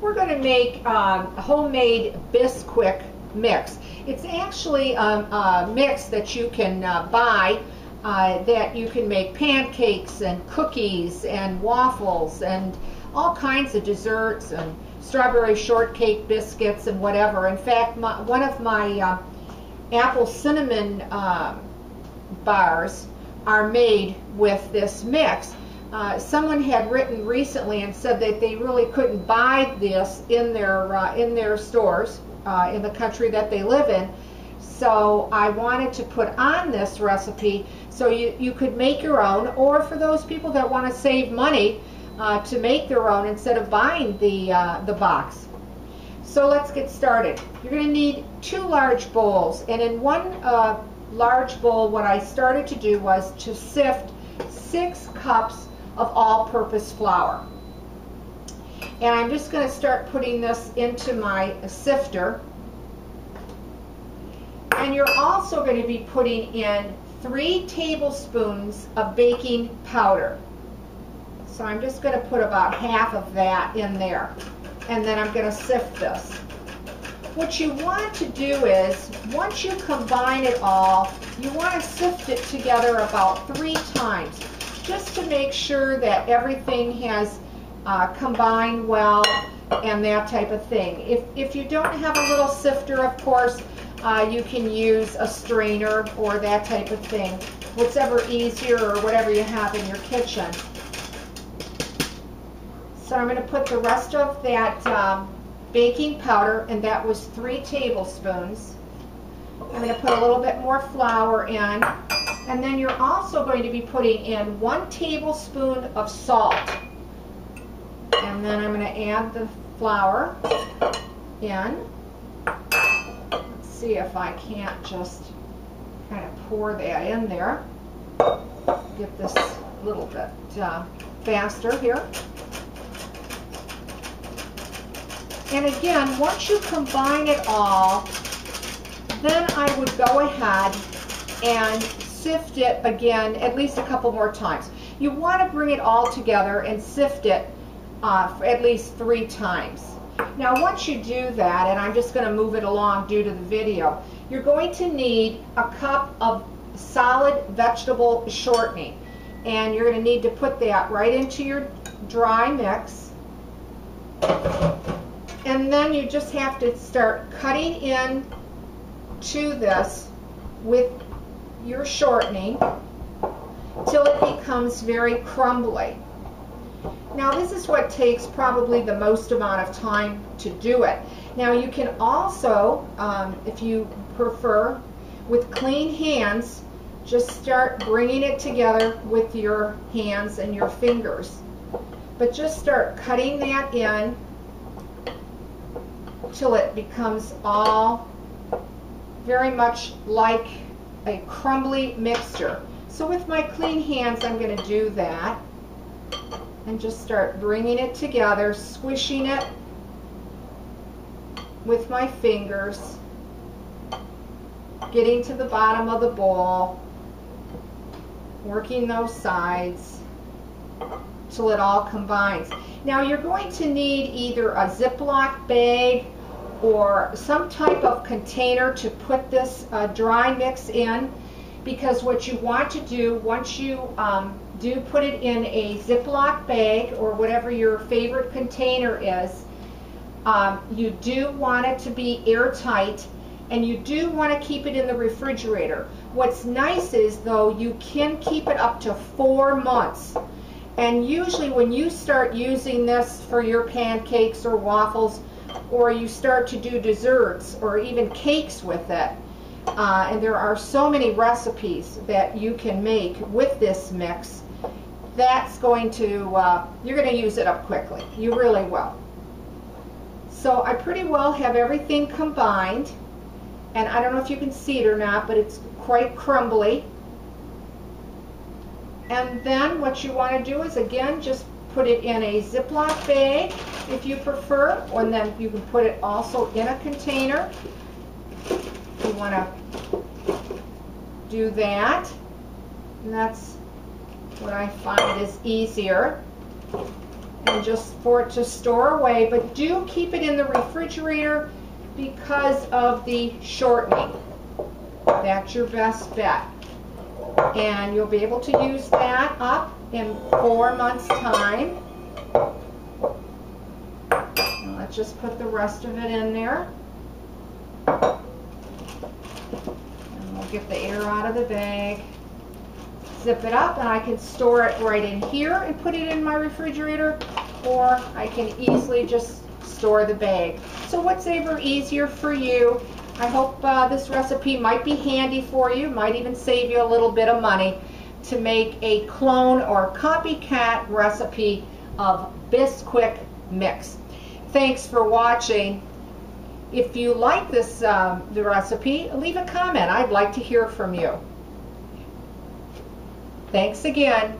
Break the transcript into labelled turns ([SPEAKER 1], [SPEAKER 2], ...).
[SPEAKER 1] We're going to make a homemade Bisquick mix. It's actually a mix that you can buy that you can make pancakes and cookies and waffles and all kinds of desserts and strawberry shortcake biscuits and whatever. In fact, one of my apple cinnamon bars are made with this mix. Someone had written recently and said that they really couldn't buy this in their stores in the country that they live in. So I wanted to put on this recipe so you could make your own, or for those people that want to save money to make their own instead of buying the box. So let's get started. You're going to need 2 large bowls, and in one large bowl what I started to do was to sift 6 cups of all-purpose flour. And I'm just going to start putting this into my sifter. And you're also going to be putting in 3 tablespoons of baking powder. So I'm just going to put about half of that in there. And then I'm going to sift this. What you want to do is, once you combine it all, you want to sift it together about 3 times, just to make sure that everything has combined well and that type of thing. If you don't have a little sifter, of course, you can use a strainer or that type of thing, whatever easier or whatever you have in your kitchen. So I'm going to put the rest of that baking powder, and that was 3 tablespoons. I'm going to put a little bit more flour in, and then you're also going to be putting in 1 tablespoon of salt. And then I'm going to add the flour in. Let's see if I can't just kind of pour that in there. Get this a little bit faster here. And again, once you combine it all, then I would go ahead and sift it again at least a couple more times. You want to bring it all together and sift it for at least 3 times. Now once you do that, and I'm just going to move it along due to the video, you're going to need a cup of solid vegetable shortening. And you're going to need to put that right into your dry mix. And then you just have to start cutting in to this with your shortening till it becomes very crumbly. Now this is what takes probably the most amount of time to do it. Now you can also, if you prefer, with clean hands, just start bringing it together with your hands and your fingers. But just start cutting that in till it becomes all very much like a crumbly mixture. So with my clean hands, I'm going to do that and just start bringing it together, squishing it with my fingers, getting to the bottom of the bowl, working those sides till it all combines. Now you're going to need either a Ziploc bag or some type of container to put this dry mix in, because what you want to do once you do put it in a Ziploc bag or whatever your favorite container is, you do want it to be airtight, and you do want to keep it in the refrigerator. What's nice is, though, you can keep it up to 4 months. And usually when you start using this for your pancakes or waffles, or you start to do desserts or even cakes with it, and there are so many recipes that you can make with this mix, that's going to, you're going to use it up quickly. You really will. So I pretty well have everything combined, and I don't know if you can see it or not, but it's quite crumbly. And then what you want to do is, again, just put it in a Ziploc bag if you prefer, and then you can put it also in a container if you want to do that. And that's what I find is easier. and just for it to store away, but do keep it in the refrigerator because of the shortening. That's your best bet. And you'll be able to use that up in 4 months' time. And let's just put the rest of it in there. And we'll get the air out of the bag. Zip it up, and I can store it right in here and put it in my refrigerator, or I can easily just store the bag. So whatever easier for you. I hope this recipe might be handy for you, might even save you a little bit of money to make a clone or copycat recipe of Bisquick mix. Thanks for watching. If you like this the recipe, leave a comment. I'd like to hear from you. Thanks again.